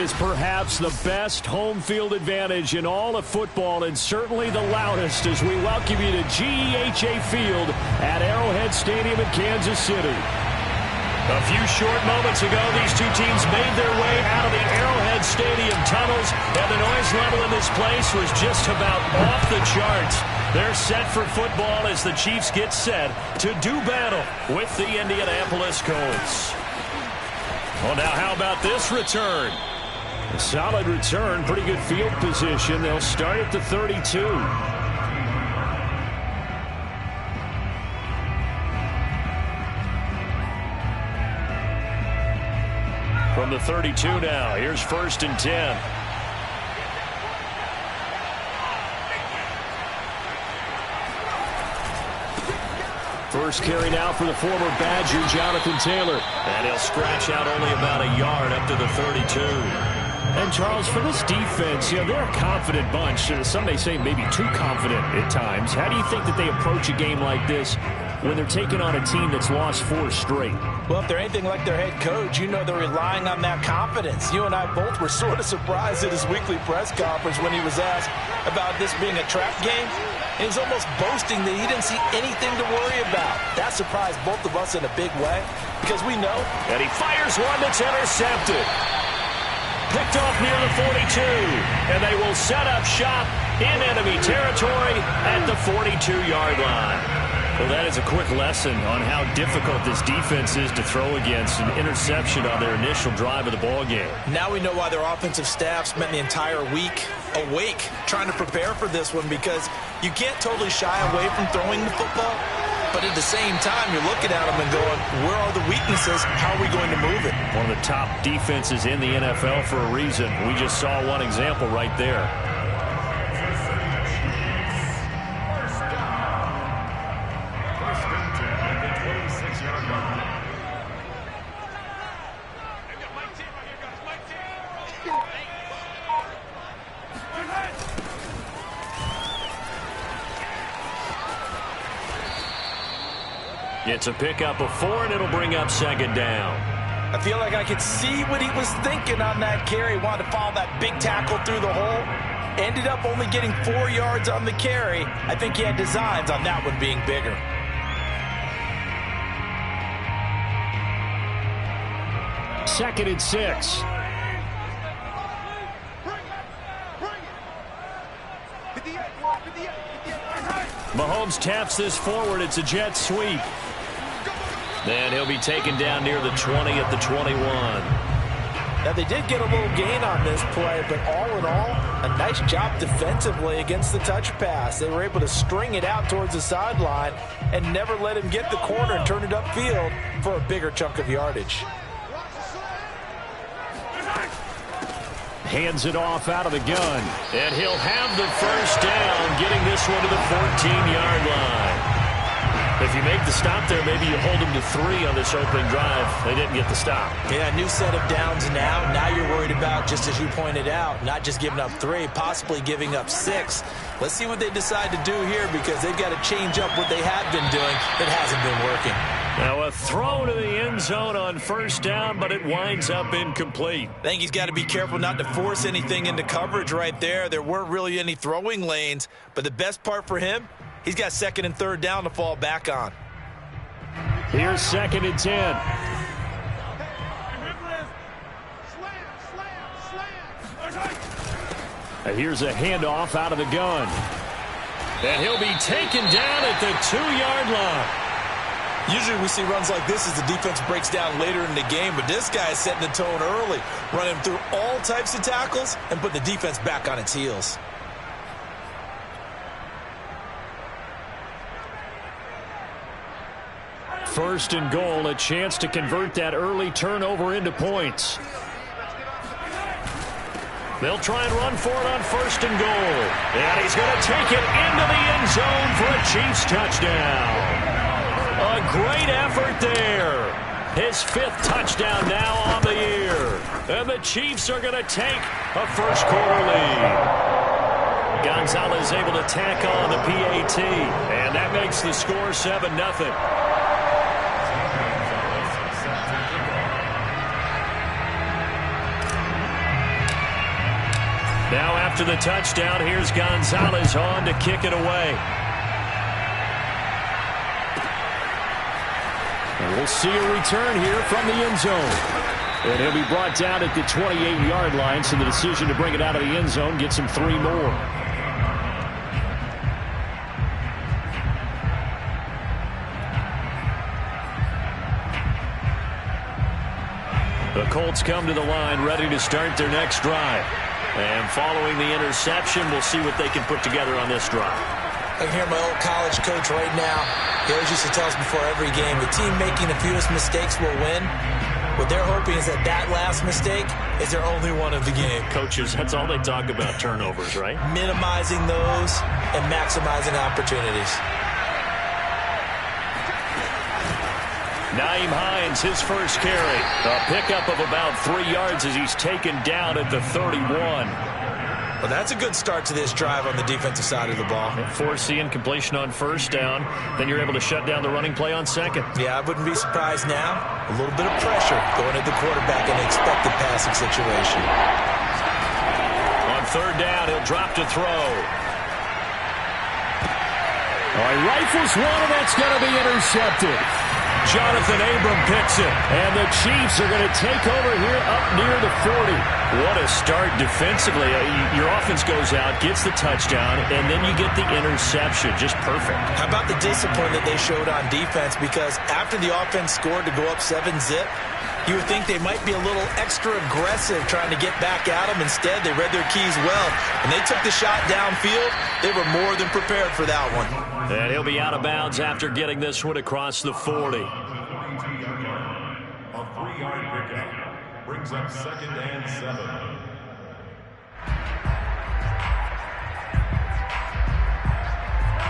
is perhaps the best home field advantage in all of football, and certainly the loudest, as we welcome you to GEHA Field at Arrowhead Stadium in Kansas City. A few short moments ago, these two teams made their way out of the Arrowhead Stadium tunnels, and the noise level in this place was just about off the charts. They're set for football as the Chiefs get set to do battle with the Indianapolis Colts. Well, now how about this return? A solid return, pretty good field position. They'll start at the 32. From the 32 now, here's 1st and 10. First carry now for the former Badger, Jonathan Taylor. And he'll scratch out only about a yard up to the 32. And, Charles, for this defense, they're a confident bunch. Some may say maybe too confident at times. How do you think that they approach a game like this when they're taking on a team that's lost 4 straight? Well, if they're anything like their head coach, they're relying on that confidence. You and I both were sort of surprised at his weekly press conference when he was asked about this being a trap game. He was almost boasting that he didn't see anything to worry about. That surprised both of us in a big way because we know. And he fires one that's intercepted. Picked off near the 42. And they will set up shop in enemy territory at the 42-yard line. Well, that is a quick lesson on how difficult this defense is to throw against. An interception on their initial drive of the ballgame. Now we know why their offensive staff spent the entire week awake trying to prepare for this one, because you can't totally shy away from throwing the football, but at the same time you're looking at them and going, where are the weaknesses? How are we going to move it? One of the top defenses in the NFL for a reason. We just saw one example right there. It's a pickup of 4, and it'll bring up 2nd down. I feel like I could see what he was thinking on that carry. Wanted to follow that big tackle through the hole. Ended up only getting 4 yards on the carry. I think he had designs on that one being bigger. Second and 6. Mahomes taps this forward. It's a jet sweep. Then he'll be taken down near the 20 at the 21. Now, they did get a little gain on this play, but all in all, a nice job defensively against the touch pass. They were able to string it out towards the sideline and never let him get the corner and turn it upfield for a bigger chunk of yardage. Hands it off out of the gun. And he'll have the first down, getting this one to the 14-yard line. If you make the stop there, maybe you hold them to 3 on this opening drive. They didn't get the stop. Yeah, new set of downs now. Now you're worried about, just as you pointed out, not just giving up 3, possibly giving up 6. Let's see what they decide to do here, because they've got to change up what they have been doing that hasn't been working. Now a throw to the end zone on first down, but it winds up incomplete. I think he's got to be careful not to force anything into coverage right there. There weren't really any throwing lanes, but the best part for him, he's got 2nd and 3rd down to fall back on. Here's 2nd and 10. And here's a handoff out of the gun. And he'll be taken down at the 2-yard line. Usually we see runs like this as the defense breaks down later in the game, but this guy is setting the tone early, running through all types of tackles and putting the defense back on its heels. First and goal, a chance to convert that early turnover into points. They'll try and run for it on first and goal. And he's going to take it into the end zone for a Chiefs touchdown. A great effort there. His 5th touchdown now on the year. And the Chiefs are going to take a first-quarter lead. Gonzalez able to tack on the PAT. And that makes the score 7-0. Now after the touchdown, here's Gonzalez on to kick it away. And we'll see a return here from the end zone. And he'll be brought down at the 28-yard line, so the decision to bring it out of the end zone gets him 3 more. The Colts come to the line ready to start their next drive. And following the interception, we'll see what they can put together on this drive. I can hear my old college coach right now. He always used to tell us before every game, the team making the fewest mistakes will win. What they're hoping is that that last mistake is their only one of the game. Coaches, that's all they talk about, turnovers, right? Minimizing those and maximizing opportunities. Nyheim Hines, his first carry. A pickup of about 3 yards as he's taken down at the 31. Well, that's a good start to this drive on the defensive side of the ball. Forcing incompletion on first down. Then you're able to shut down the running play on second. Yeah, I wouldn't be surprised now. A little bit of pressure going at the quarterback in an expected passing situation. On third down, he'll drop to throw. All right, rifles one, and that's going to be intercepted. Jonathan Abram picks it, and the Chiefs are going to take over here up near the 40. What a start defensively. Your offense goes out, gets the touchdown, and then you get the interception. Just perfect. How about the discipline that they showed on defense? Because after the offense scored to go up 7-zip, you would think they might be a little extra aggressive trying to get back at them. Instead, they read their keys well. When they took the shot downfield, they were more than prepared for that one. And he'll be out of bounds after getting this one across the 40. A 3-yard pickup brings up 2nd and 7.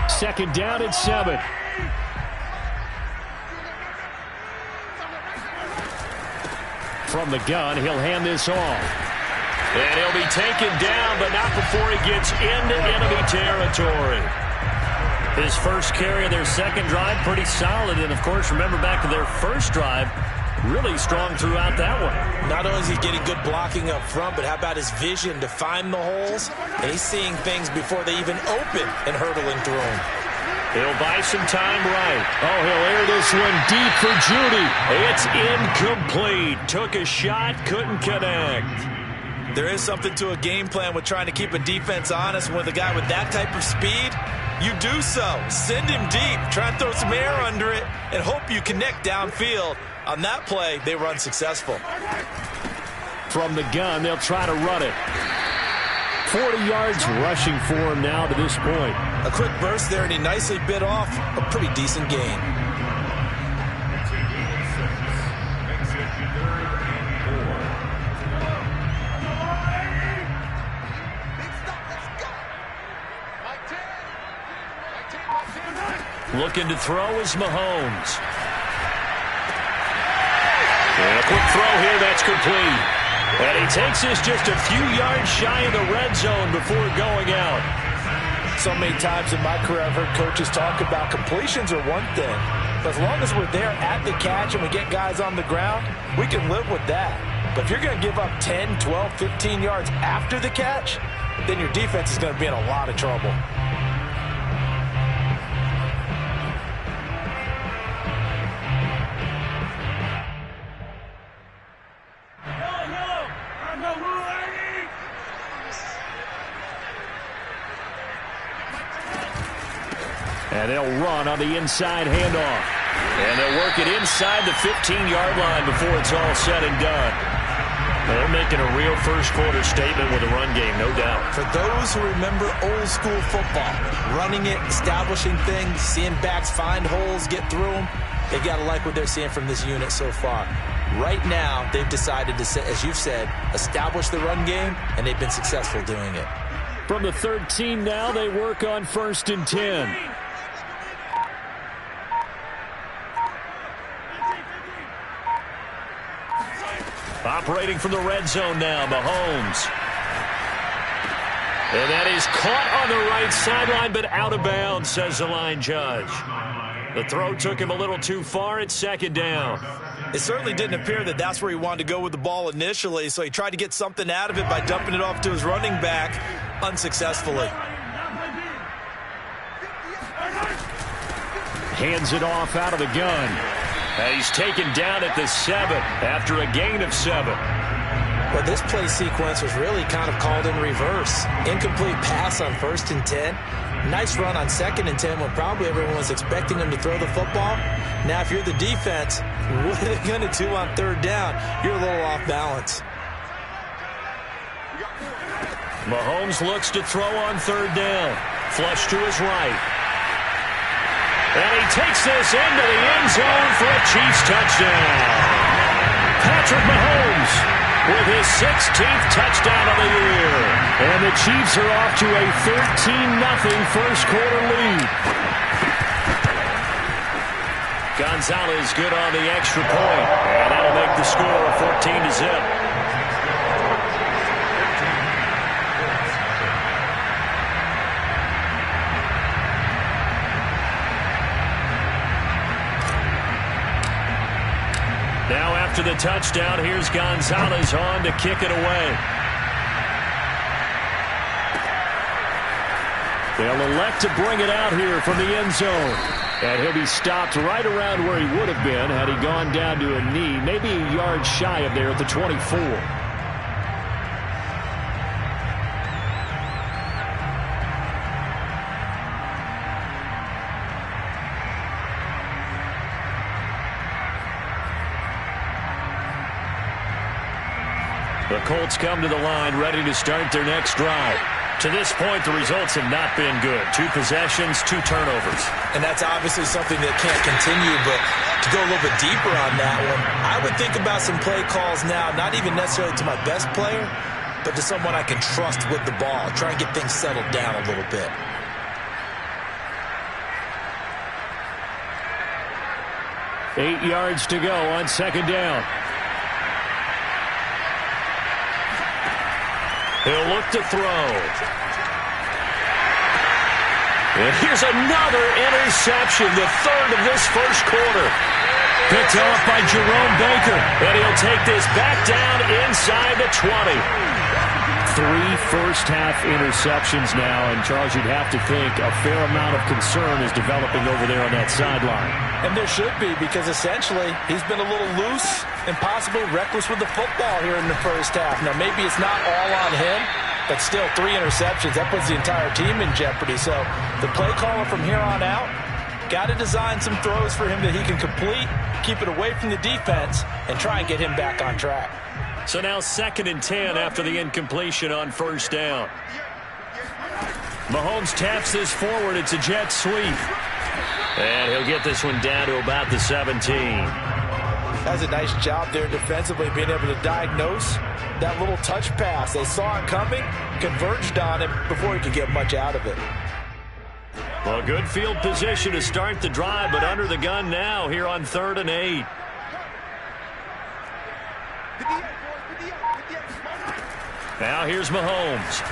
Second down and 7. From the gun, he'll hand this off. And he'll be taken down, but not before he gets into enemy territory. His first carry of their second drive, pretty solid. And, of course, remember back to their first drive, really strong throughout that one. Not only is he getting good blocking up front, but how about his vision to find the holes? And he's seeing things before they even open and hurdling through them. He'll buy some time right. Oh, he'll air this one deep for Judy. It's incomplete. Took a shot, couldn't connect. There is something to a game plan with trying to keep a defense honest. With a guy with that type of speed, you do so. Send him deep. Try and throw some air under it and hope you connect downfield. On that play, they were unsuccessful. From the gun, they'll try to run it. 40 yards rushing for him now to this point. A quick burst there, and he nicely bit off a pretty decent gain. Looking to throw is Mahomes. And a quick throw here, that's complete. And he takes this just a few yards shy of the red zone before going out. So many times in my career I've heard coaches talk about completions are one thing. But as long as we're there at the catch and we get guys on the ground, we can live with that. But if you're going to give up 10, 12, 15 yards after the catch, then your defense is going to be in a lot of trouble. And they'll run on the inside handoff. And they'll work it inside the 15-yard line before it's all said and done. They're making a real first-quarter statement with a run game, no doubt. For those who remember old-school football, running it, establishing things, seeing backs find holes, get through them, they got to like what they're seeing from this unit so far. Right now, they've decided to, as you've said, establish the run game, and they've been successful doing it. From the 13 now, they work on 1st and 10. Operating from the red zone now, Mahomes. And that is caught on the right sideline, but out of bounds, says the line judge. The throw took him a little too far. It's 2nd down. It certainly didn't appear that that's where he wanted to go with the ball initially, so he tried to get something out of it by dumping it off to his running back unsuccessfully. Hands it off out of the gun. And he's taken down at the 7 after a gain of 7. Well, this play sequence was really kind of called in reverse. Incomplete pass on 1st and 10. Nice run on 2nd and 10 when probably everyone was expecting him to throw the football. Now, if you're the defense, what are they going to do on 3rd down? You're a little off balance. Mahomes looks to throw on 3rd down. Flush to his right. And he takes this into the end zone for a Chiefs touchdown. Patrick Mahomes with his 16th touchdown of the year. And the Chiefs are off to a 13-0 first quarter lead. Gonzalez good on the extra point. And that'll make the score 14-0. Now after the touchdown, here's Gonzalez on to kick it away. They'll elect to bring it out here from the end zone. And he'll be stopped right around where he would have been had he gone down to a knee, maybe a yard shy of there at the 24. The Colts come to the line ready to start their next drive. To this point, the results have not been good. 2 possessions, 2 turnovers. And that's obviously something that can't continue, but to go a little bit deeper on that one, I would think about some play calls now, not even necessarily to my best player, but to someone I can trust with the ball. Try and get things settled down a little bit. Eight yards to go on 2nd down. He'll look to throw. And here's another interception, the 3rd of this first quarter. Picked off by Jerome Baker. And he'll take this back down inside the 20. 3 first-half interceptions now. And, Charles, you'd have to think a fair amount of concern is developing over there on that sideline. And there should be, because essentially he's been a little loose and possibly reckless with the football here in the first half. Now, maybe it's not all on him, but still 3 interceptions. That puts the entire team in jeopardy. So the play caller from here on out got to design some throws for him that he can complete, keep it away from the defense, and try and get him back on track. So now 2nd and 10 after the incompletion on 1st down. Mahomes taps this forward. It's a jet sweep. And he'll get this one down to about the 17. That's a nice job there defensively, being able to diagnose that little touch pass. They saw it coming, converged on him before he could get much out of it. Well, good field position to start the drive, but under the gun now here on 3rd and 8. Now here's Mahomes.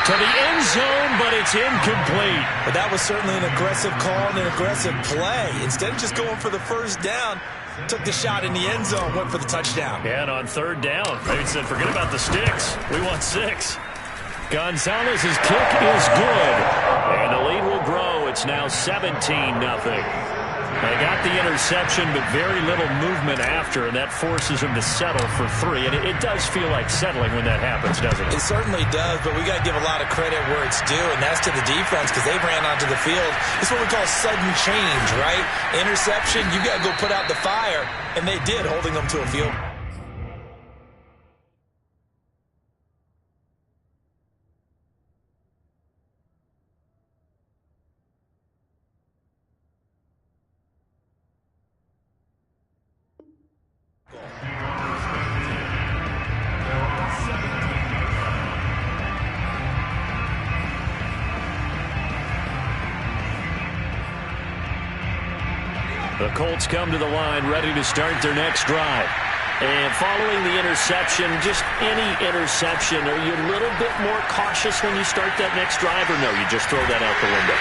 To the end zone, but it's incomplete. But that was certainly an aggressive call and an aggressive play. Instead of just going for the first down, took the shot in the end zone, went for the touchdown. Yeah, and on 3rd down, maybe said, forget about the sticks. We want 6. Gonzalez's kick is good. And the lead will grow. It's now 17-0. They got the interception, but very little movement after, and that forces him to settle for 3. And it does feel like settling when that happens, doesn't it? It certainly does, but we got to give a lot of credit where it's due, and that's to the defense, because they ran onto the field. It's what we call sudden change, right? Interception, you got to go put out the fire, and they did, holding them to a field. The Colts come to the line ready to start their next drive. And following the interception, just any interception, are you a little bit more cautious when you start that next drive, or no, you just throw that out the window?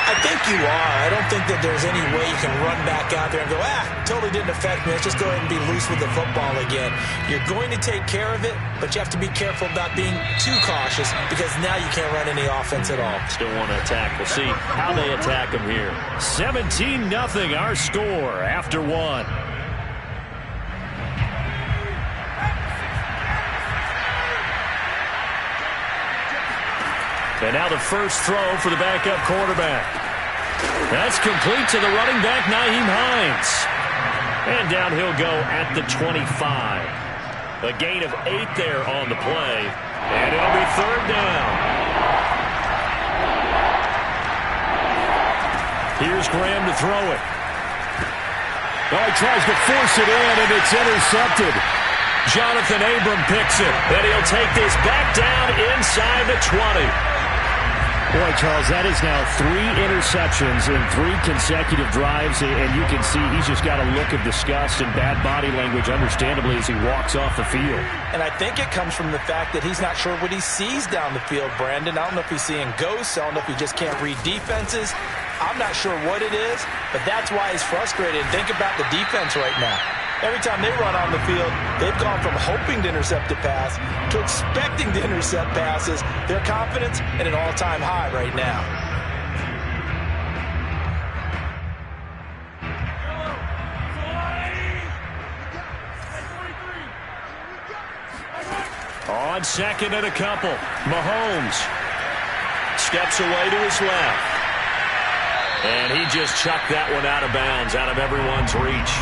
I think you are. I don't think that there's any way you can run back out there and go, totally didn't affect me. Let's just go ahead and be loose with the football again. You're going to take care of it, but you have to be careful about being too cautious because now you can't run any offense at all. Still want to attack. We'll see how they attack him here. 17-0 our score after one. And now the first throw for the backup quarterback. That's complete to the running back, Nyheim Hines. And down he'll go at the 25. A gain of 8 there on the play. And it'll be third down. Here's Graham to throw it. Oh, he tries to force it in, and it's intercepted. Jonathan Abram picks it. And he'll take this back down inside the 20. Boy, Charles, that is now 3 interceptions in 3 consecutive drives, and you can see he's just got a look of disgust and bad body language, understandably, as he walks off the field. And I think it comes from the fact that he's not sure what he sees down the field, Brandon. I don't know if he's seeing ghosts. I don't know if he just can't read defenses. I'm not sure what it is, but that's why he's frustrated. And think about the defense right now. Every time they run on the field, they've gone from hoping to intercept a pass to expecting to intercept passes. Their confidence at an all-time high right now. On second and a couple, Mahomes steps away to his left. And he just chucked that one out of bounds, out of everyone's reach.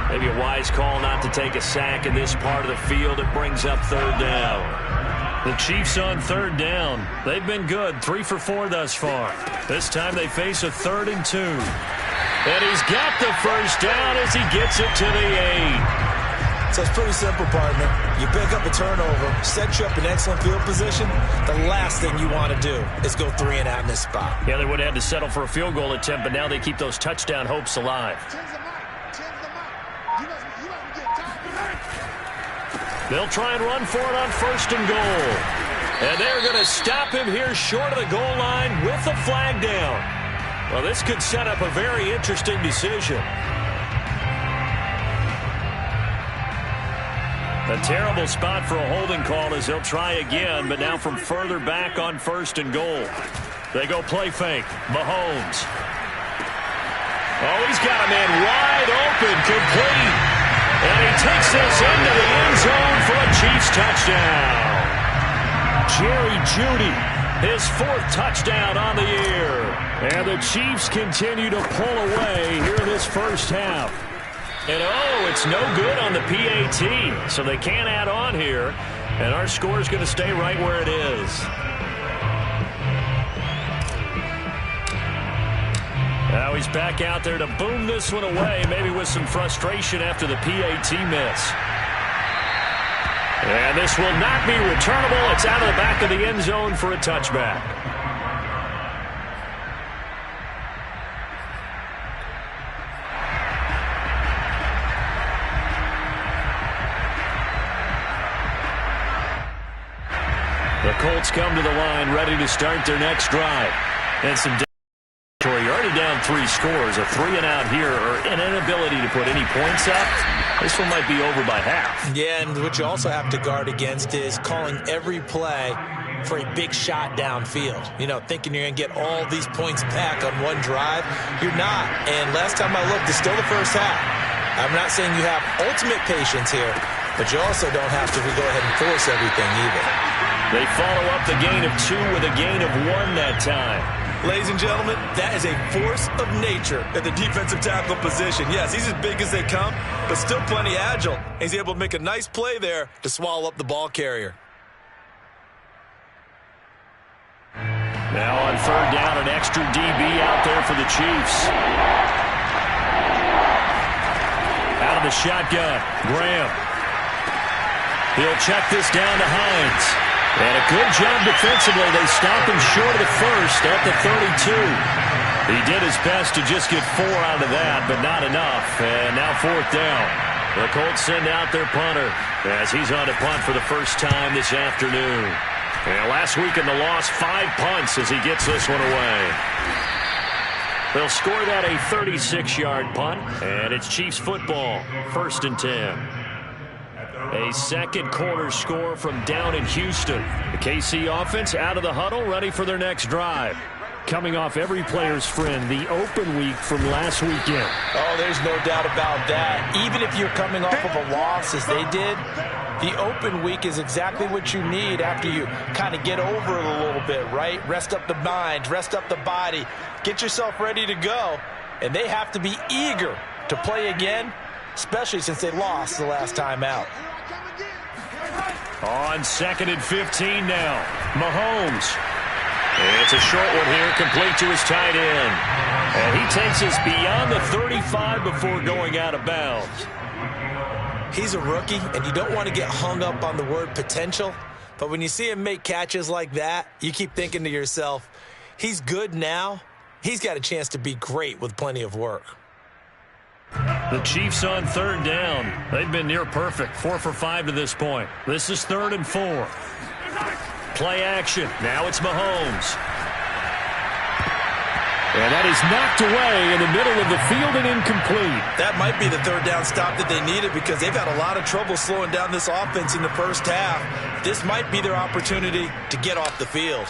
Maybe a wise call not to take a sack in this part of the field. It brings up third down. The Chiefs on third down. They've been good, 3 for 4 thus far. This time they face a 3rd and 2. And he's got the first down as he gets it to the 8. So it's pretty simple, partner. You pick up a turnover, set you up in excellent field position. The last thing you want to do is go 3 and out in this spot. Yeah, they would have had to settle for a field goal attempt, but now they keep those touchdown hopes alive. They'll try and run for it on 1st and goal. And they're going to stop him here short of the goal line with the flag down. Well, this could set up a very interesting decision. A terrible spot for a holding call as he'll try again, but now from further back on 1st and goal. They go play fake. Mahomes. Oh, he's got a man wide open, complete. And he takes this into the end zone for a Chiefs touchdown. Jerry Jeudy, his 4th touchdown on the year. And the Chiefs continue to pull away here in this first half. And it's no good on the PAT, so they can't add on here. And our score is going to stay right where it is. Now he's back out there to boom this one away, maybe with some frustration after the PAT miss. And this will not be returnable. It's out of the back of the end zone for a touchback. The Colts come to the line ready to start their next drive. And some you're already down 3 scores. A 3 and out here, or an inability to put any points up. This one might be over by half. Yeah, and what you also have to guard against is calling every play for a big shot downfield. You know, thinking you're going to get all these points back on one drive. You're not. And last time I looked, it's still the first half. I'm not saying you have ultimate patience here, but you also don't have to go ahead and force everything either. They follow up the gain of 2 with a gain of 1 that time. Ladies and gentlemen, that is a force of nature at the defensive tackle position. Yes, he's as big as they come, but still plenty agile. He's able to make a nice play there to swallow up the ball carrier. Now on third down, an extra DB out there for the Chiefs. Out of the shotgun, Graham. He'll check this down to Hines. And a good job defensively. They stop him short of the first at the 32. He did his best to just get 4 out of that, but not enough. And now 4th down. The Colts send out their punter as he's on to punt for the first time this afternoon. And last week in the loss, 5 punts as he gets this one away. They'll score that a 36-yard punt, and it's Chiefs football, 1st and 10. A second quarter score from down in Houston. The KC offense out of the huddle, ready for their next drive. Coming off every player's friend, the open week from last weekend. Oh, there's no doubt about that. Even if you're coming off of a loss as they did, the open week is exactly what you need after you kind of get over it a little bit, right? Rest up the mind, rest up the body, get yourself ready to go. And they have to be eager to play again, especially since they lost the last time out. On 2nd and 15 now, Mahomes. It's a short one here, complete to his tight end. And he takes us beyond the 35 before going out of bounds. He's a rookie, and you don't want to get hung up on the word potential. But when you see him make catches like that, you keep thinking to yourself, he's good now. He's got a chance to be great with plenty of work. The Chiefs on 3rd down. They've been near perfect, 4 for 5 to this point. This is 3rd and 4. Play action. Now it's Mahomes. And that is knocked away in the middle of the field and incomplete. That might be the 3rd down stop that they needed because they've had a lot of trouble slowing down this offense in the first half. This might be their opportunity to get off the field.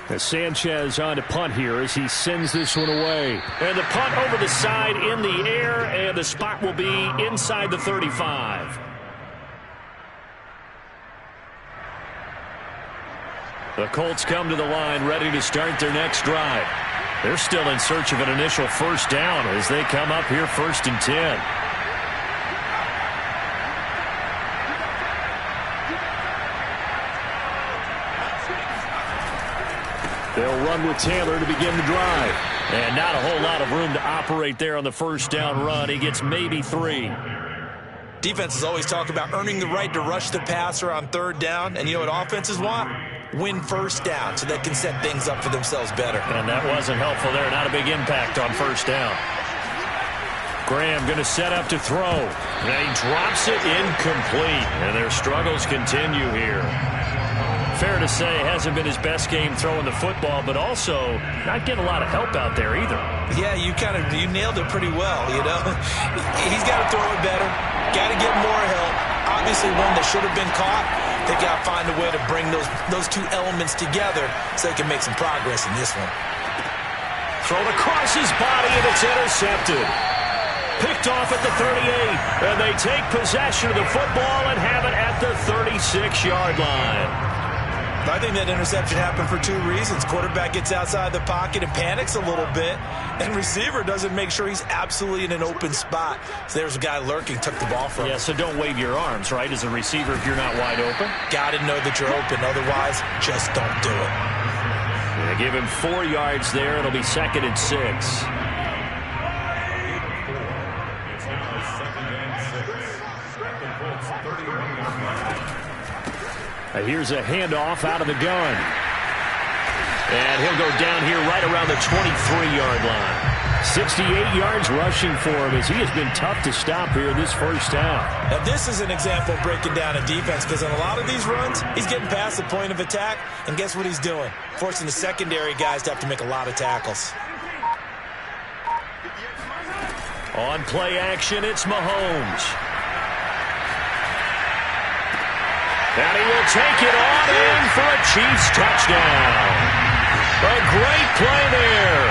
As Sanchez on to punt here as he sends this one away. And the punt over the side in the air, and the spot will be inside the 35. The Colts come to the line ready to start their next drive. They're still in search of an initial 1st down as they come up here 1st and 10. They'll run with Taylor to begin the drive. And not a whole lot of room to operate there on the 1st down run. He gets maybe 3. Defenses always talk about earning the right to rush the passer on 3rd down. And you know what offenses want? Win 1st down so they can set things up for themselves better. And that wasn't helpful there. Not a big impact on 1st down. Graham going to set up to throw. And he drops it incomplete. And their struggles continue here. Fair to say, hasn't been his best game throwing the football, but also not getting a lot of help out there either. Yeah, you nailed it pretty well, you know. He's got to throw it better. Got to get more help. Obviously one that should have been caught. They got to find a way to bring those two elements together so they can make some progress in this one. Thrown across his body, and it's intercepted. Picked off at the 38, and they take possession of the football and have it at the 36-yard line. I think that interception happened for 2 reasons. Quarterback gets outside the pocket and panics a little bit, and receiver doesn't make sure he's absolutely in an open spot. So there's a guy lurking, took the ball from him. Yeah, so don't wave your arms, right, as a receiver if you're not wide open. Got to know that you're open. Otherwise, just don't do it. They give him 4 yards there. It'll be 2nd and 6. Here's a handoff out of the gun. And he'll go down here right around the 23-yard line. 68 yards rushing for him as he has been tough to stop here this first half. Now this is an example of breaking down a defense because in a lot of these runs, he's getting past the point of attack, and guess what he's doing? Forcing the secondary guys to have to make a lot of tackles. On play action, it's Mahomes. And he will take it on in for a Chiefs touchdown. A great play there.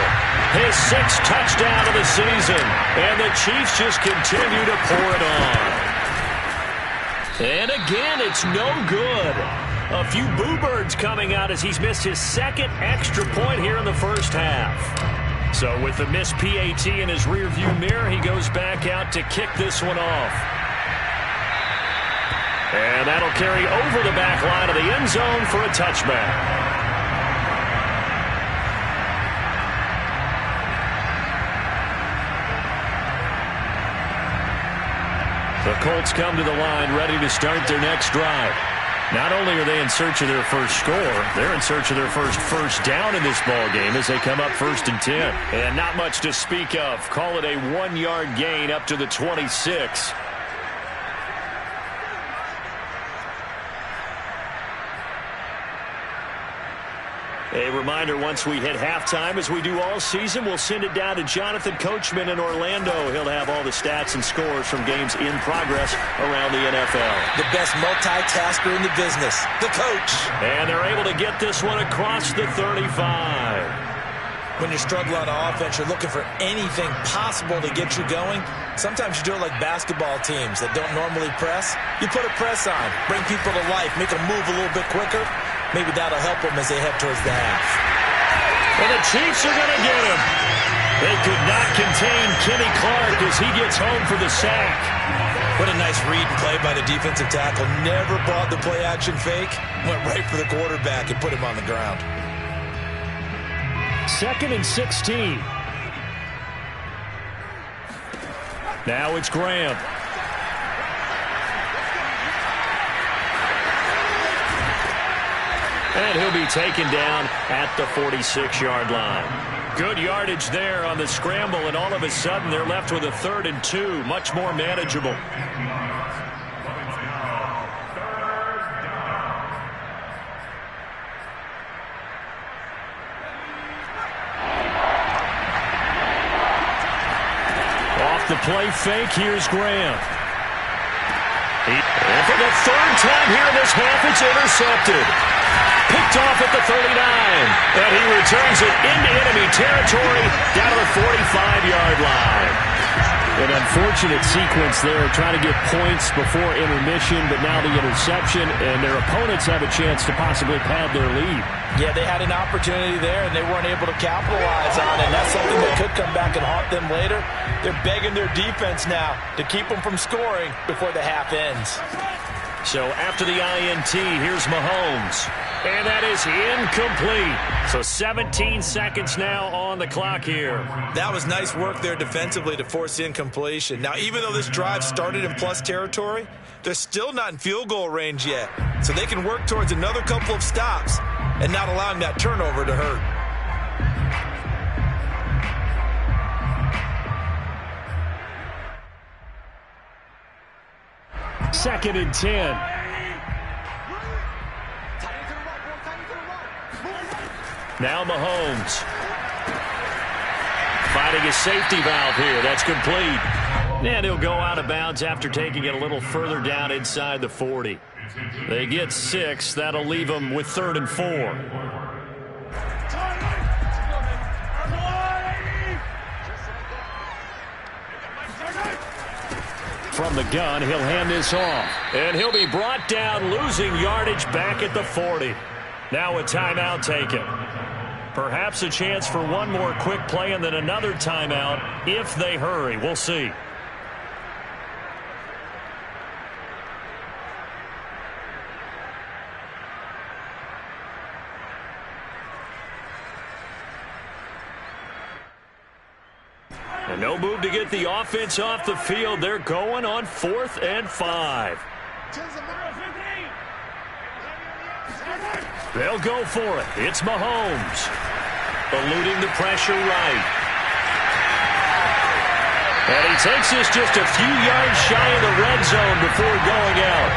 His 6th touchdown of the season. And the Chiefs just continue to pour it on. And again, it's no good. A few boo birds coming out as he's missed his 2nd extra point here in the first half. So with the missed PAT in his rearview mirror, he goes back out to kick this one off. And that'll carry over the back line of the end zone for a touchback. The Colts come to the line ready to start their next drive. Not only are they in search of their first score, they're in search of their first down in this ball game as they come up 1st and 10. And not much to speak of. Call it a 1-yard gain up to the 26. A reminder, once we hit halftime, as we do all season, we'll send it down to Jonathan Coachman in Orlando. He'll have all the stats and scores from games in progress around the NFL. The best multitasker in the business, the coach. And they're able to get this one across the 35. When you struggle on offense, you're looking for anything possible to get you going. Sometimes you do it like basketball teams that don't normally press. You put a press on, bring people to life, make them move a little bit quicker. Maybe that'll help them as they head towards the half. And the Chiefs are going to get him. They could not contain Kenny Clark as he gets home for the sack. What a nice read and play by the defensive tackle. Never brought the play-action fake. Went right for the quarterback and put him on the ground. 2nd and 16. Now it's Graham. And he'll be taken down at the 46-yard line. Good yardage there on the scramble, and all of a sudden they're left with a 3rd and 2, much more manageable. Off the play fake, here's Graham. And for the 3rd time here in this half, it's intercepted. Picked off at the 39. And he returns it into enemy territory down to the 45-yard line. An unfortunate sequence there, trying to get points before intermission, but now the interception, and their opponents have a chance to possibly pad their lead. Yeah, they had an opportunity there, and they weren't able to capitalize on it. And that's something that could come back and haunt them later. They're begging their defense now to keep them from scoring before the half ends. So after the INT, here's Mahomes. And that is incomplete. So 17 seconds now on the clock here. That was nice work there defensively to force incompletion. Now, even though this drive started in plus territory, they're still not in field goal range yet. So they can work towards another couple of stops and not allowing that turnover to hurt. Second and 10. Now Mahomes. Finding a safety valve here. That's complete. And he'll go out of bounds after taking it a little further down inside the 40. They get 6. That'll leave them with 3rd and 4. From the gun, he'll hand this off. And he'll be brought down, losing yardage back at the 40. Now a timeout taken. Perhaps a chance for one more quick play and then another timeout if they hurry. We'll see. And no move to get the offense off the field. They're going on 4th and 5. They'll go for it. It's Mahomes. Eluding the pressure right. And he takes this just a few yards shy of the red zone before going out.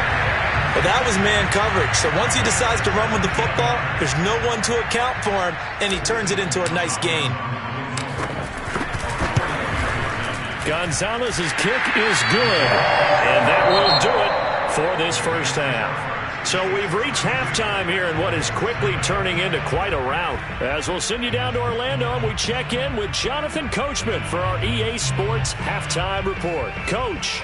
Well, that was man coverage. So once he decides to run with the football, there's no one to account for him, and he turns it into a nice gain. Gonzalez's kick is good. And that will do it for this first half. So we've reached halftime here in what is quickly turning into quite a rout. As we'll send you down to Orlando, and we check in with Jonathan Coachman for our EA Sports Halftime Report. Coach.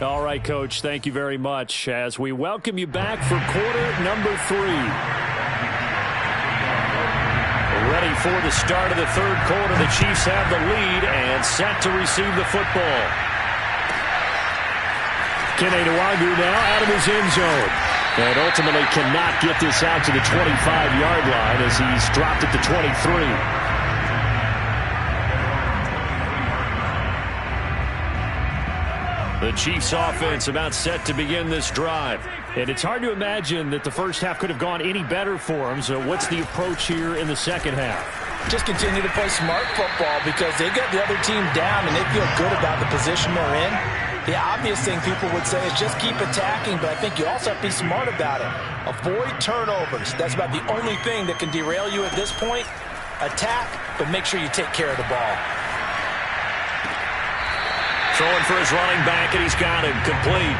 All right, Coach, thank you very much as we welcome you back for quarter number 3. Ready for the start of the 3rd quarter. The Chiefs have the lead and set to receive the football. Kene Nwagu now out of his end zone. And ultimately cannot get this out to the 25-yard line as he's dropped at the 23. The Chiefs offense about set to begin this drive. And it's hard to imagine that the first half could have gone any better for them. So what's the approach here in the second half? Just continue to play smart football because they got the other team down and they feel good about the position they're in. The obvious thing people would say is just keep attacking, but I think you also have to be smart about it. Avoid turnovers. That's about the only thing that can derail you at this point. Attack, but make sure you take care of the ball. Throwing for his running back, and he's got him complete.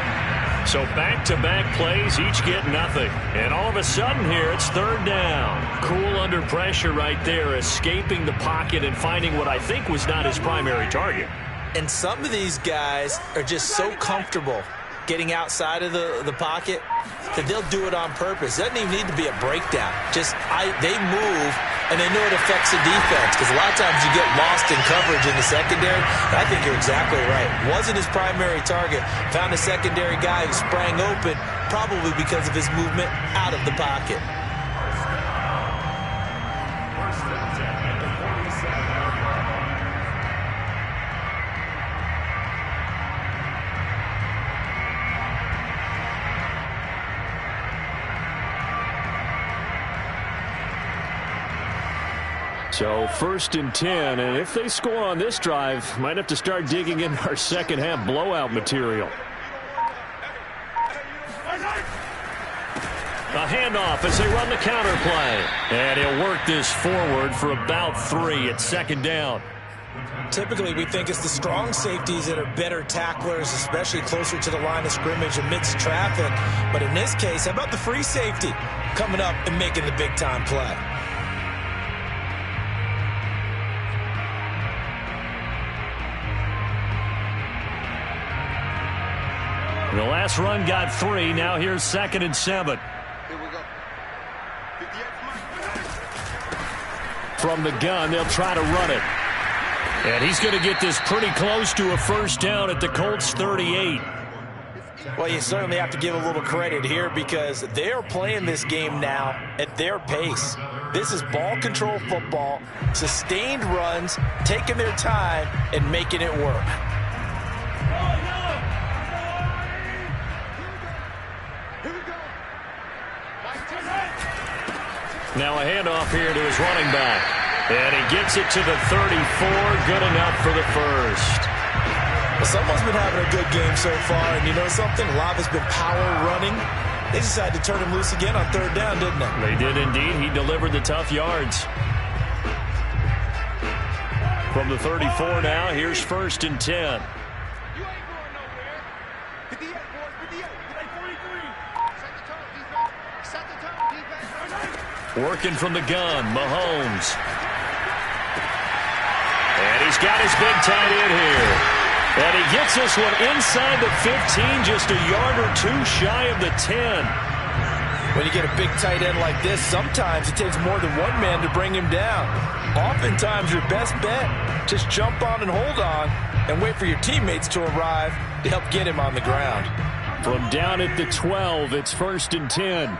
So back-to-back plays, each get nothing. And all of a sudden here, it's third down. Cool under pressure right there, escaping the pocket and finding what I think was not his primary target. And some of these guys are just so comfortable getting outside of the pocket that they'll do it on purpose. It doesn't even need to be a breakdown. They move, and they know it affects the defense because a lot of times you get lost in coverage in the secondary. And I think you're exactly right. Wasn't his primary target. Found a secondary guy who sprang open, probably because of his movement out of the pocket. So 1st and 10, and if they score on this drive, might have to start digging in our second half blowout material. A handoff as they run the counter play. And he'll work this forward for about 3 at 2nd down. Typically, we think it's the strong safeties that are better tacklers, especially closer to the line of scrimmage amidst traffic. But in this case, how about the free safety coming up and making the big-time play? The last run got 3. Now here's 2nd and 7. Here we go. From the gun, they'll try to run it. And he's going to get this pretty close to a 1st down at the Colts 38. Well, you certainly have to give a little credit here because they are playing this game now at their pace. This is ball control football, sustained runs, taking their time, and making it work. Now a handoff here to his running back. And he gets it to the 34. Good enough for the first. Well, someone's been having a good game so far, and you know something? A lot has been power running. They decided to turn him loose again on 3rd down, didn't they? They did indeed. He delivered the tough yards. From the 34 now, here's 1st and 10. Working from the gun, Mahomes. And he's got his big tight end here. And he gets this one inside the 15, just a yard or 2 shy of the 10. When you get a big tight end like this, sometimes it takes more than one man to bring him down. Oftentimes, your best bet, just jump on and hold on and wait for your teammates to arrive to help get him on the ground. From down at the 12, it's 1st and 10.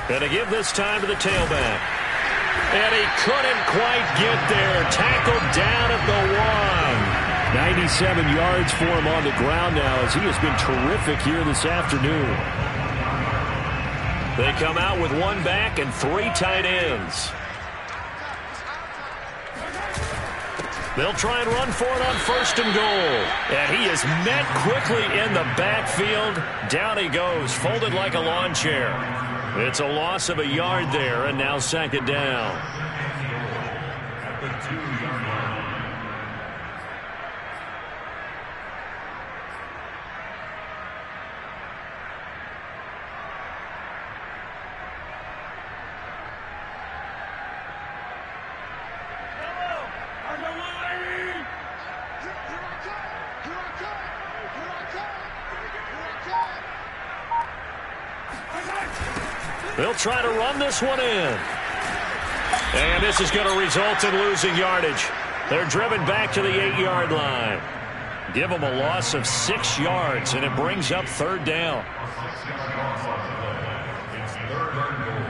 Gonna give this time to the tailback. And he couldn't quite get there. Tackled down at the 1. 97 yards for him on the ground now as he has been terrific here this afternoon. They come out with 1 back and 3 tight ends. They'll try and run for it on 1st and goal. And he is met quickly in the backfield. Down he goes, folded like a lawn chair. It's a loss of a yard there, and now 2nd down. At the 2-yard line. They'll try to run this one in. And this is going to result in losing yardage. They're driven back to the 8-yard line. Give them a loss of 6 yards, and it brings up 3rd down. It's 3rd and goal.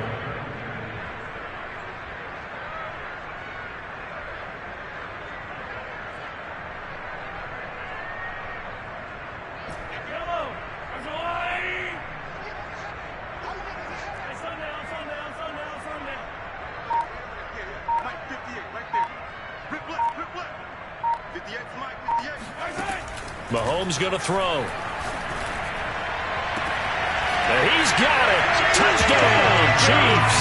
Mahomes going to throw. He's got it. Touchdown, Chiefs.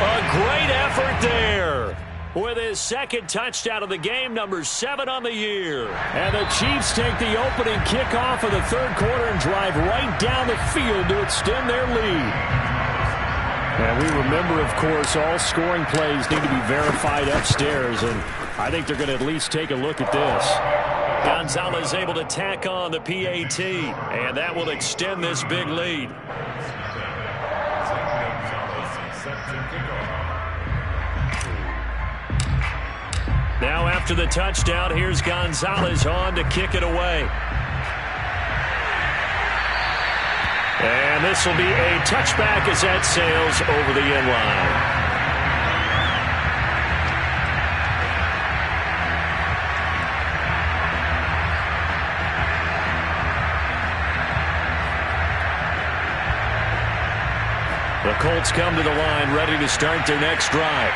A great effort there. With his second touchdown of the game, number 7 on the year. And the Chiefs take the opening kickoff of the third quarter and drive right down the field to extend their lead. And we remember, of course, all scoring plays need to be verified upstairs, and I think they're going to at least take a look at this. Gonzalez able to tack on the PAT, and that will extend this big lead. Now after the touchdown, here's Gonzalez on to kick it away. And this will be a touchback as that sails over the end line. The Colts come to the line ready to start their next drive.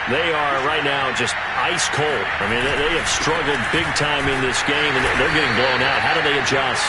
They are right now just ice cold. I mean, they have struggled big time in this game, and they're getting blown out. How do they adjust?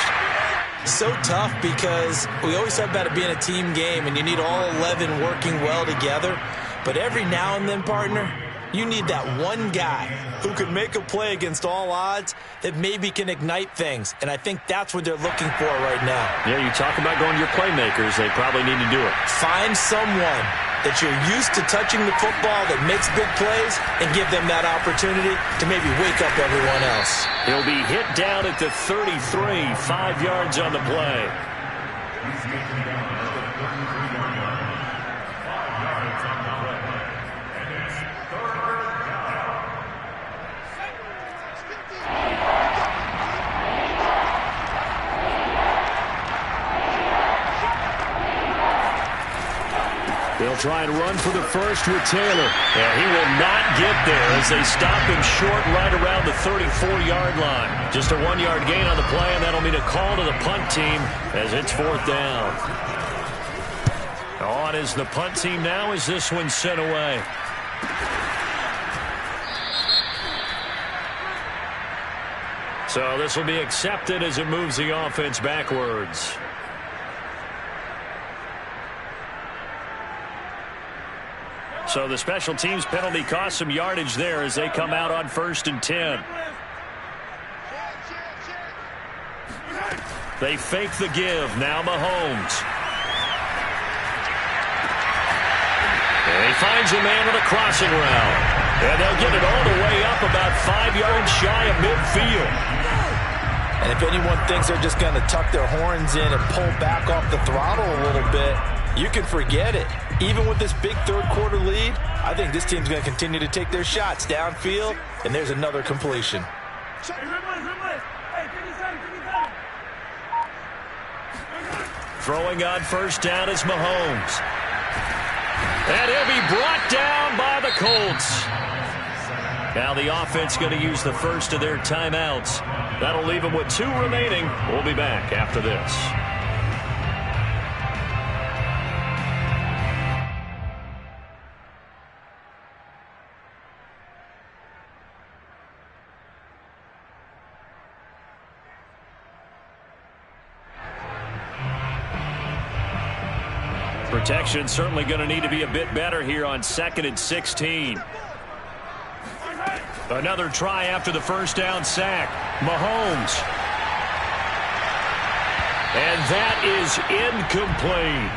So tough because we always talk about it being a team game, and you need all 11 working well together. But every now and then, partner, you need that one guy who can make a play against all odds that maybe can ignite things. And I think that's what they're looking for right now. Yeah, you talk about going to your playmakers. They probably need to do it. Find someone that you're used to touching the football that makes big plays and give them that opportunity to maybe wake up everyone else. He'll be hit down at the 33, 5 yards on the play. They'll try and run for the first with Taylor. Yeah, he will not get there as they stop him short right around the 34-yard line. Just a 1-yard gain on the play, and that'll mean a call to the punt team as it's 4th down. On is the punt team now as this one's sent away. So this will be accepted as it moves the offense backwards. So the special teams penalty cost some yardage there as they come out on 1st and 10. They fake the give. Now Mahomes. And he finds a man with a crossing route. And they'll get it all the way up about 5 yards shy of midfield. And if anyone thinks they're just going to tuck their horns in and pull back off the throttle a little bit, you can forget it. Even with this big third quarter lead, I think this team's going to continue to take their shots downfield, and there's another completion. Throwing on 1st down is Mahomes. And he'll be brought down by the Colts. Now the offense going to use the first of their timeouts. That'll leave them with 2 remaining. We'll be back after this. Protection certainly going to need to be a bit better here on 2nd and 16. Another try after the 1st down sack. Mahomes. And that is incomplete.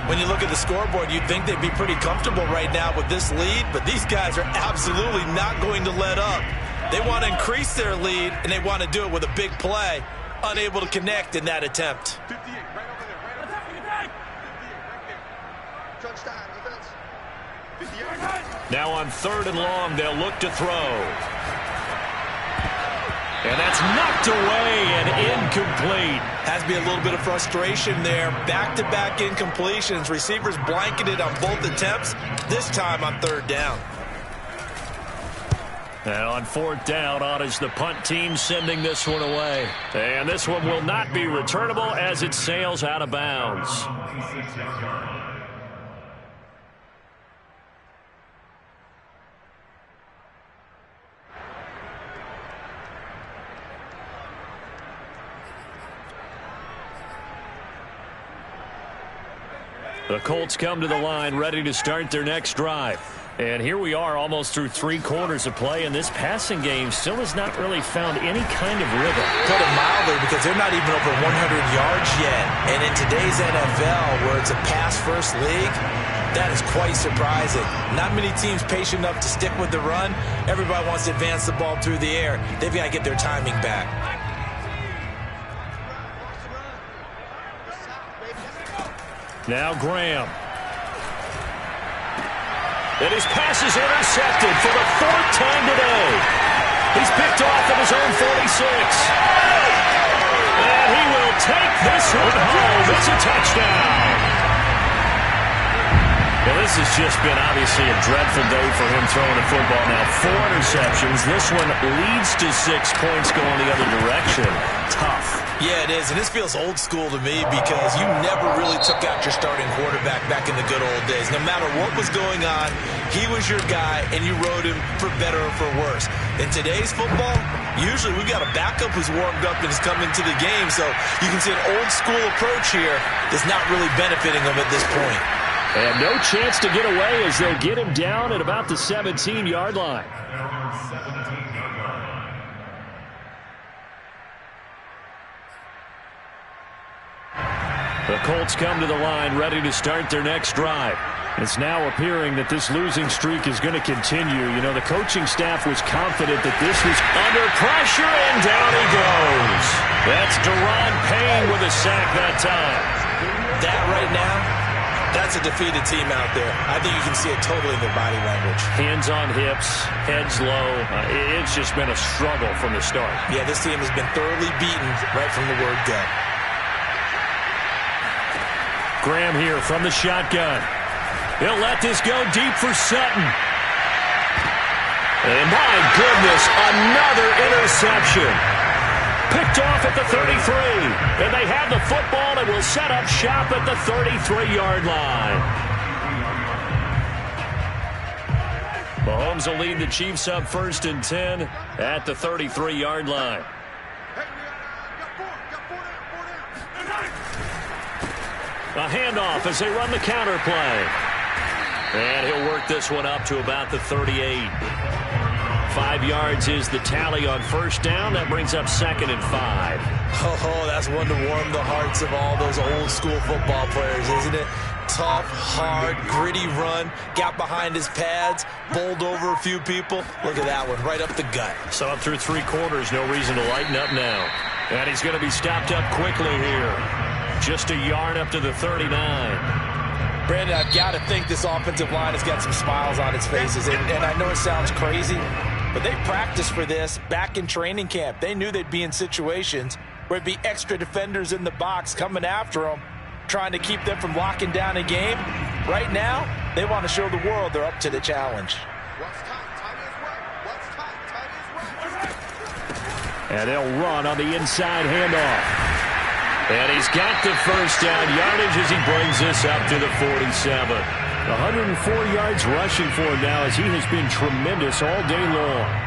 When you look at the scoreboard, you'd think they'd be pretty comfortable right now with this lead, but these guys are absolutely not going to let up. They want to increase their lead, and they want to do it with a big play. Unable to connect in that attempt. Now on 3rd and long, they'll look to throw. And that's knocked away and incomplete. Has to be a little bit of frustration there. Back-to-back incompletions. Receivers blanketed on both attempts, this time on 3rd down. And on 4th down, on is the punt team sending this one away. And this one will not be returnable as it sails out of bounds. The Colts come to the line ready to start their next drive. And here we are almost through 3 quarters of play, and this passing game still has not really found any kind of rhythm. Put it mildly, because they're not even over 100 yards yet. And in today's NFL, where it's a pass-first league, that is quite surprising. Not many teams patient enough to stick with the run. Everybody wants to advance the ball through the air. They've got to get their timing back. Now Graham. And his pass is intercepted for the 4th time today. He's picked off at his own 46. And he will take this one home. It's a touchdown. Well, this has just been obviously a dreadful day for him throwing the football. Now 4 interceptions. This one leads to 6 points going the other direction. Tough. Yeah, it is, and this feels old school to me because you never really took out your starting quarterback back in the good old days. No matter what was going on, he was your guy, and you rode him for better or for worse. In today's football, usually we got a backup who's warmed up and has come into the game, so you can see an old school approach here that's not really benefiting him at this point. And no chance to get away as they'll get him down at about the 17-yard line. The Colts come to the line ready to start their next drive. It's now appearing that this losing streak is going to continue. You know, the coaching staff was confident that this was under pressure, and down he goes. That's Deron Payne with a sack that time. That right now, that's a defeated team out there. I think you can see it totally in their body language. Hands on hips, heads low. It's just been a struggle from the start. Yeah, this team has been thoroughly beaten right from the word go. Graham here from the shotgun. He'll let this go deep for Sutton. And my goodness, another interception. Picked off at the 33. And they have the football and will set up shop at the 33-yard line. Mahomes will lead the Chiefs up 1st and 10 at the 33-yard line. A handoff as they run the counter play. And he'll work this one up to about the 38. 5 yards is the tally on 1st down. That brings up 2nd and 5. Oh, that's one to warm the hearts of all those old school football players, isn't it? Tough, hard, gritty run. Got behind his pads, bowled over a few people. Look at that one, right up the gut. So up through 3 quarters, no reason to lighten up now. And he's going to be stopped up quickly here. Just a yard up to the 39. Brandon, I've got to think this offensive line has got some smiles on its faces. And I know it sounds crazy, but they practiced for this back in training camp. They knew they'd be in situations where it'd be extra defenders in the box coming after them, trying to keep them from locking down a game. Right now, they want to show the world they're up to the challenge. And they'll run on the inside handoff. And he's got the 1st down yardage as he brings this up to the 47. 104 yards rushing for him now as he has been tremendous all day long.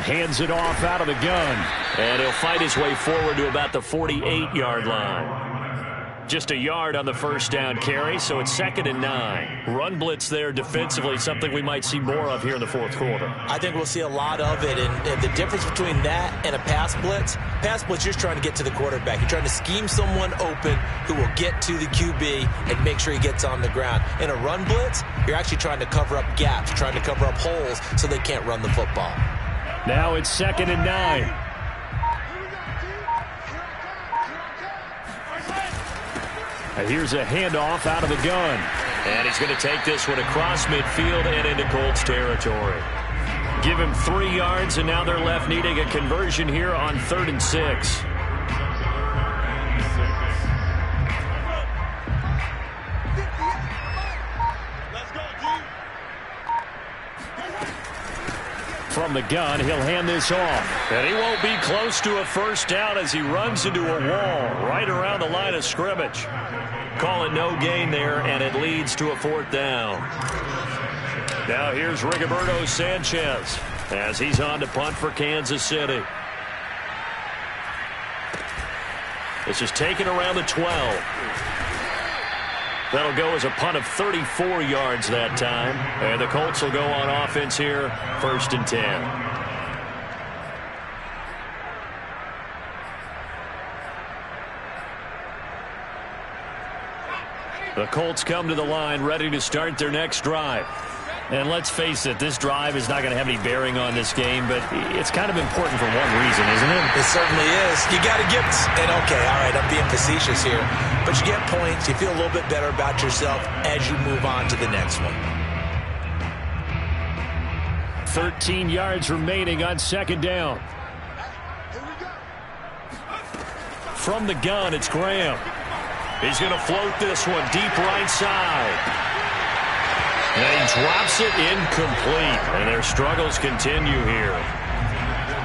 Hands it off out of the gun. And he'll fight his way forward to about the 48-yard line. Just a yard on the 1st down carry, so it's 2nd and 9. Run blitz there defensively, something we might see more of here in the 4th quarter. I think we'll see a lot of it, and the difference between that and a pass blitz, you're just trying to get to the quarterback. You're trying to scheme someone open who will get to the QB and make sure he gets on the ground. In a run blitz, you're actually trying to cover up gaps, trying to cover up holes so they can't run the football. Now it's 2nd and 9. And here's a handoff out of the gun. And he's going to take this one across midfield and into Colts territory. Give him 3 yards, and now they're left needing a conversion here on 3rd and 6. From the gun, he'll hand this off. And he won't be close to a first down as he runs into a wall right around the line of scrimmage. Call it no gain there, and it leads to a 4th down. Now here's Rigoberto Sanchez as he's on to punt for Kansas City. This is taken around the 12. That'll go as a punt of 34 yards that time. And the Colts will go on offense here, 1st and 10. The Colts come to the line ready to start their next drive. And let's face it, this drive is not going to have any bearing on this game, but it's kind of important for one reason, isn't it? It certainly is. You got to get, and okay, all right, I'm being facetious here, but you get points, you feel a little bit better about yourself as you move on to the next one. 13 yards remaining on 2nd down. From the gun, it's Graham. He's going to float this one deep right side. And he drops it incomplete. And their struggles continue here.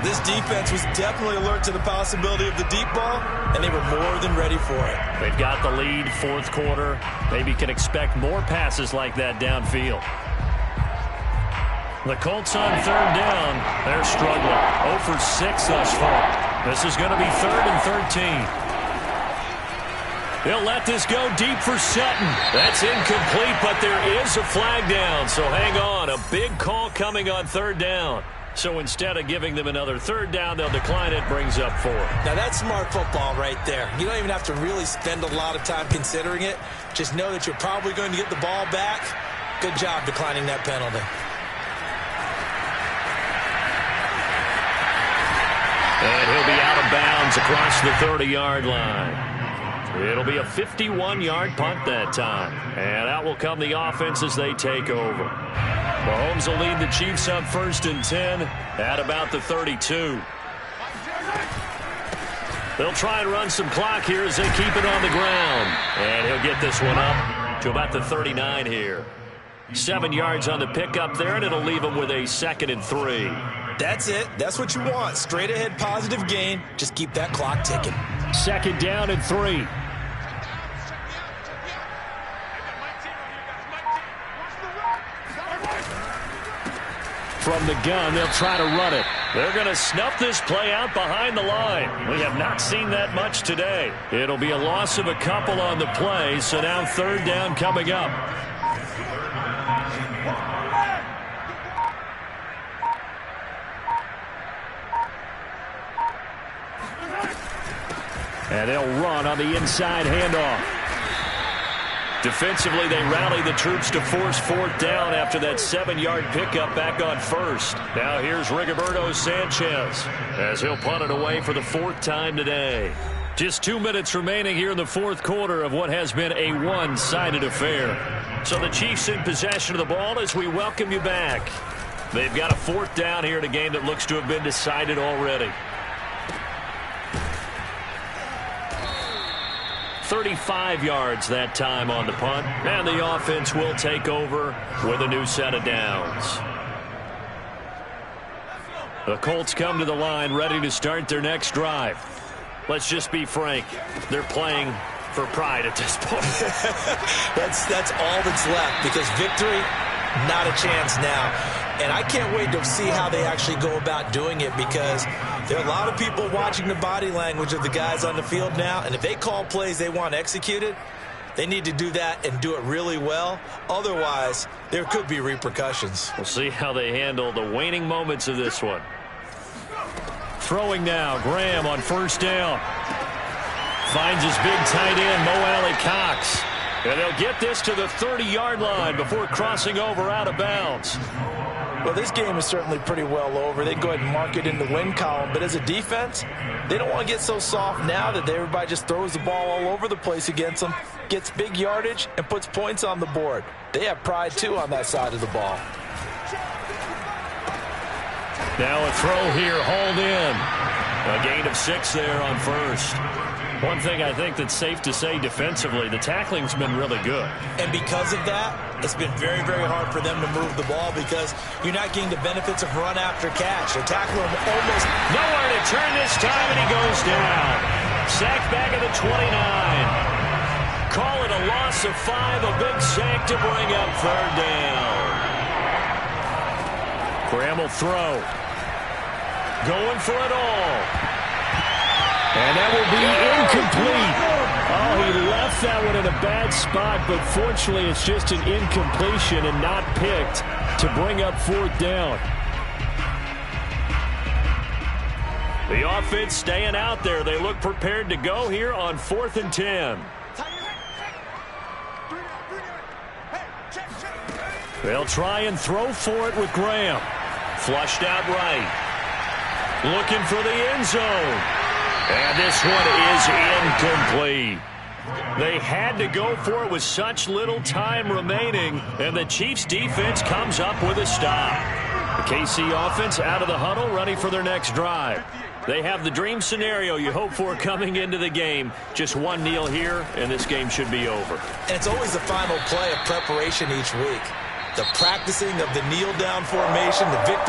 This defense was definitely alert to the possibility of the deep ball, and they were more than ready for it. They've got the lead, 4th quarter. Maybe can expect more passes like that downfield. The Colts on 3rd down. They're struggling. 0 for 6 thus far. This is going to be 3rd and 13. They'll let this go deep for Sutton. That's incomplete, but there is a flag down, so hang on. A big call coming on 3rd down. So instead of giving them another 3rd down, they'll decline it, brings up 4. Now that's smart football right there. You don't even have to really spend a lot of time considering it. Just know that you're probably going to get the ball back. Good job declining that penalty. And he'll be out of bounds across the 30-yard line. It'll be a 51-yard punt that time. And out will come the offense as they take over. Mahomes will lead the Chiefs up 1st and 10 at about the 32. They'll try and run some clock here as they keep it on the ground. And he'll get this one up to about the 39 here. 7 yards on the pickup there, and it'll leave him with a 2nd and 3. That's it. That's what you want. Straight ahead positive gain. Just keep that clock ticking. 2nd down and 3. From the gun, they'll try to run it. They're going to snuff this play out behind the line. We have not seen that much today. It'll be a loss of a couple on the play, so now 3rd down coming up. And they'll run on the inside handoff. Defensively, they rally the troops to force 4th down after that 7-yard pickup back on 1st. Now here's Rigoberto Sanchez as he'll punt it away for the 4th time today. Just 2 minutes remaining here in the 4th quarter of what has been a one-sided affair. So the Chiefs in possession of the ball as we welcome you back. They've got a 4th down here in a game that looks to have been decided already. 35 yards that time on the punt, and the offense will take over with a new set of downs. The Colts come to the line ready to start their next drive. Let's just be frank, they're playing for pride at this point. that's all that's left, because victory, not a chance now. And I can't wait to see how they actually go about doing it, because there are a lot of people watching the body language of the guys on the field now, and if they call plays they want executed, they need to do that and do it really well. Otherwise, there could be repercussions. We'll see how they handle the waning moments of this one. Throwing now, Graham on 1st down. Finds his big tight end, Mo Alley-Cox. And they'll get this to the 30-yard line before crossing over out of bounds. Well, this game is certainly pretty well over. They can go ahead and mark it in the win column. But as a defense, they don't want to get so soft now that everybody just throws the ball all over the place against them, gets big yardage, and puts points on the board. They have pride, too, on that side of the ball. Now a throw here, hauled in. A gain of 6 there on first. One thing I think that's safe to say defensively, the tackling's been really good. And because of that, it's been very, very hard for them to move the ball because you're not getting the benefits of run after catch. They're tackling him almost nowhere to turn this time, and he goes down. Sack back at the 29. Call it a loss of 5, a big sack to bring up 3rd down. Graham will throw. Going for it all. And that will be incomplete. Oh, he left that one in a bad spot, but fortunately it's just an incompletion and not picked to bring up 4th down. The offense staying out there. They look prepared to go here on 4th and 10. They'll try and throw for it with Graham. Flushed out right. Looking for the end zone. And this one is incomplete. They had to go for it with such little time remaining, and the Chiefs defense comes up with a stop. The KC offense out of the huddle, ready for their next drive. They have the dream scenario you hope for coming into the game. Just one kneel here, and this game should be over. And it's always the final play of preparation each week. The practicing of the kneel-down formation, the victory.